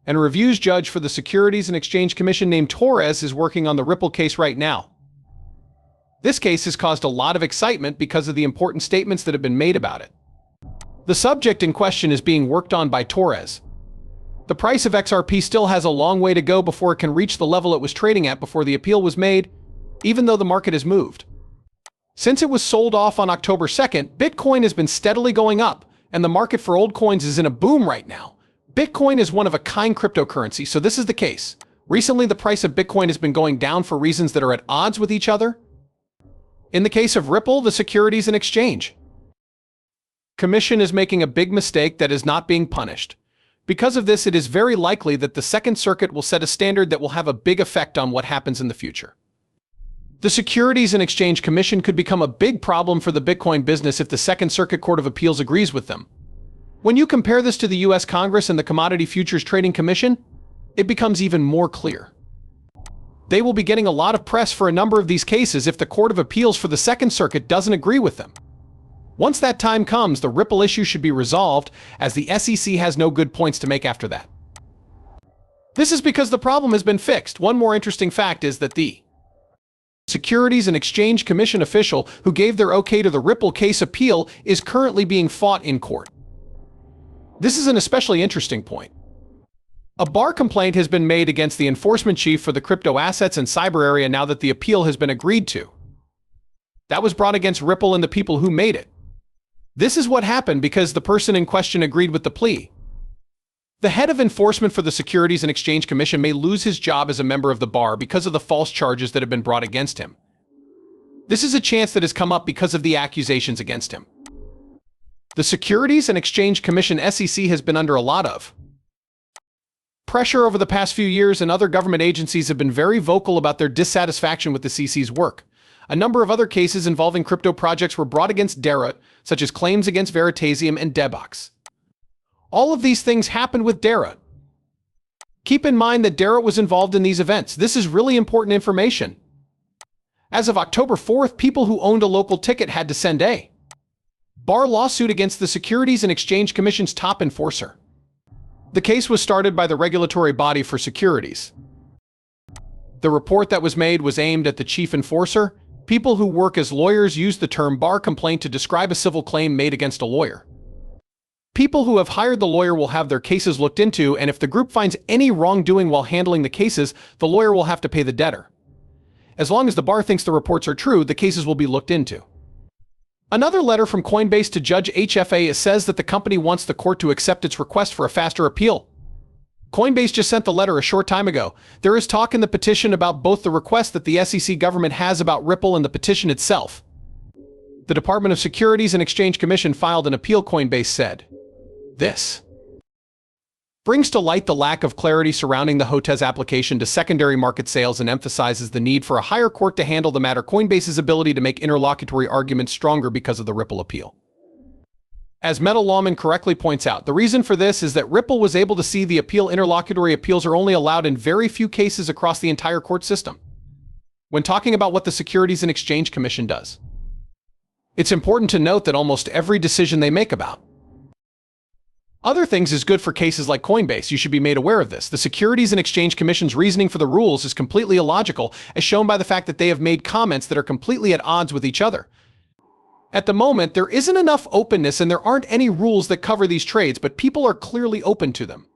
and a reviews judge for the Securities and Exchange Commission named Torres is working on the Ripple case right now. This case has caused a lot of excitement because of the important statements that have been made about it. The subject in question is being worked on by Torres. The price of XRP still has a long way to go before it can reach the level it was trading at before the appeal was made, even though the market has moved. Since it was sold off on October 2nd, Bitcoin has been steadily going up, and the market for old coins is in a boom right now. Bitcoin is one of a kind cryptocurrency, so this is the case. Recently, the price of Bitcoin has been going down for reasons that are at odds with each other. In the case of Ripple, the Securities and Exchange Commission is making a big mistake that is not being punished. Because of this, it is very likely that the Second Circuit will set a standard that will have a big effect on what happens in the future. The Securities and Exchange Commission could become a big problem for the Bitcoin business if the Second Circuit Court of Appeals agrees with them. When you compare this to the US Congress and the Commodity Futures Trading Commission, it becomes even more clear. They will be getting a lot of press for a number of these cases if the Court of Appeals for the Second Circuit doesn't agree with them. Once that time comes, the Ripple issue should be resolved, as the SEC has no good points to make after that. This is because the problem has been fixed. One more interesting fact is that the Securities and Exchange Commission official who gave their okay to the Ripple case appeal is currently being fought in court. This is an especially interesting point. A bar complaint has been made against the enforcement chief for the crypto assets and cyber area now that the appeal has been agreed to. That was brought against Ripple and the people who made it. This is what happened because the person in question agreed with the plea. The head of enforcement for the Securities and Exchange Commission may lose his job as a member of the bar because of the false charges that have been brought against him. This is a chance that has come up because of the accusations against him. The Securities and Exchange Commission (SEC) has been under a lot of pressure over the past few years, and other government agencies have been very vocal about their dissatisfaction with the CC's work. A number of other cases involving crypto projects were brought against Derot, such as claims against Veritasium and Debox. All of these things happened with Derot. Keep in mind that Derot was involved in these events. This is really important information. As of October 4th, people who owned a local ticket had to send a bar lawsuit against the Securities and Exchange Commission's top enforcer. The case was started by the regulatory body for securities. The report that was made was aimed at the chief enforcer. People who work as lawyers use the term bar complaint to describe a civil claim made against a lawyer. People who have hired the lawyer will have their cases looked into, and if the group finds any wrongdoing while handling the cases, the lawyer will have to pay the debtor. As long as the bar thinks the reports are true, the cases will be looked into. Another letter from Coinbase to Judge HFA says that the company wants the court to accept its request for a faster appeal. Coinbase just sent the letter a short time ago. There is talk in the petition about both the request that the SEC government has about Ripple and the petition itself. The Department of Securities and Exchange Commission filed an appeal, Coinbase said. This brings to light the lack of clarity surrounding the HOTES application to secondary market sales and emphasizes the need for a higher court to handle the matter. Coinbase's ability to make interlocutory arguments stronger because of the Ripple appeal. As Metal Lawman correctly points out, the reason for this is that Ripple was able to see the appeal. Interlocutory appeals are only allowed in very few cases across the entire court system. When talking about what the Securities and Exchange Commission does, it's important to note that almost every decision they make about other things is good for cases like Coinbase. You should be made aware of this. The Securities and Exchange Commission's reasoning for the rules is completely illogical, as shown by the fact that they have made comments that are completely at odds with each other. At the moment, there isn't enough openness and there aren't any rules that cover these trades, but people are clearly open to them.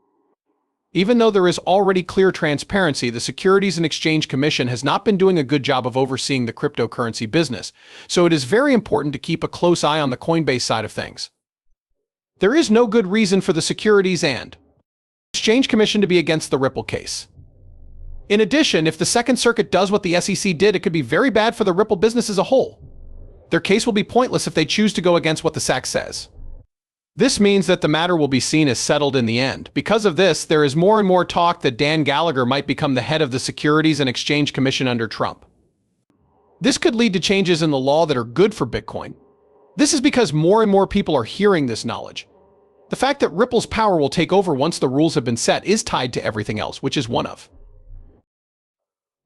Even though there is already clear transparency, the Securities and Exchange Commission has not been doing a good job of overseeing the cryptocurrency business, so it is very important to keep a close eye on the Coinbase side of things. There is no good reason for the Securities and Exchange Commission to be against the Ripple case. In addition, if the Second Circuit does what the SEC did, it could be very bad for the Ripple business as a whole. Their case will be pointless if they choose to go against what the SEC says. This means that the matter will be seen as settled in the end. Because of this, there is more and more talk that Dan Gallagher might become the head of the Securities and Exchange Commission under Trump. This could lead to changes in the law that are good for Bitcoin. This is because more and more people are hearing this knowledge. The fact that Ripple's power will take over once the rules have been set is tied to everything else, which is one of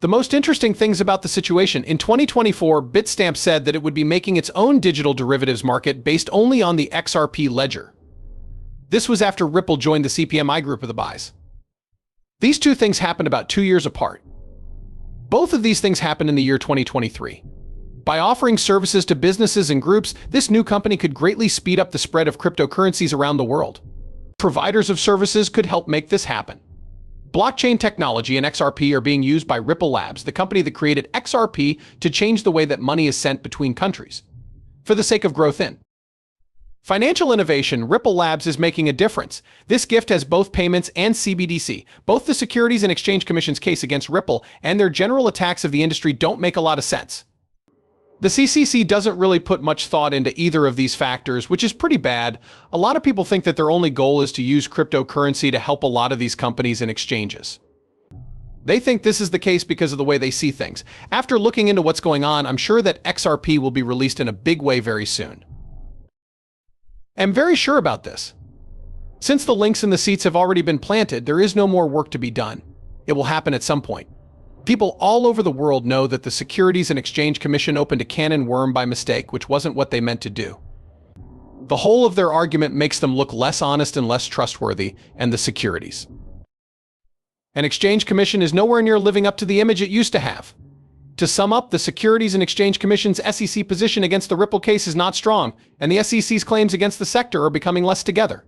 the most interesting things about the situation. In 2024, Bitstamp said that it would be making its own digital derivatives market based only on the XRP ledger. This was after Ripple joined the CPMI group of the buys. These two things happened about 2 years apart. Both of these things happened in the year 2023. By offering services to businesses and groups, this new company could greatly speed up the spread of cryptocurrencies around the world. Providers of services could help make this happen. Blockchain technology and XRP are being used by Ripple Labs, the company that created XRP, to change the way that money is sent between countries. For the sake of growth in financial innovation, Ripple Labs is making a difference. This gift has both payments and CBDC. Both the Securities and Exchange Commission's case against Ripple and their general attacks of the industry don't make a lot of sense. The CCC doesn't really put much thought into either of these factors, which is pretty bad. A lot of people think that their only goal is to use cryptocurrency to help a lot of these companies and exchanges. They think this is the case because of the way they see things. After looking into what's going on, I'm sure that XRP will be released in a big way very soon. I'm very sure about this. Since the links and the seats have already been planted, there is no more work to be done. It will happen at some point. People all over the world know that the Securities and Exchange Commission opened a can of worms by mistake, which wasn't what they meant to do. The whole of their argument makes them look less honest and less trustworthy, and the Securities and Exchange Commission is nowhere near living up to the image it used to have. To sum up, the Securities and Exchange Commission's SEC position against the Ripple case is not strong, and the SEC's claims against the sector are becoming less together.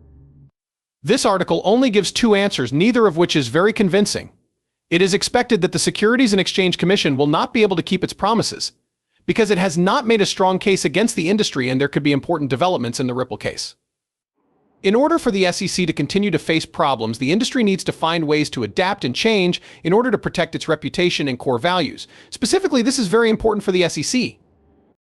This article only gives two answers, neither of which is very convincing. It is expected that the Securities and Exchange Commission will not be able to keep its promises because it has not made a strong case against the industry, and there could be important developments in the Ripple case. In order for the SEC to continue to face problems, the industry needs to find ways to adapt and change in order to protect its reputation and core values. Specifically, this is very important for the SEC.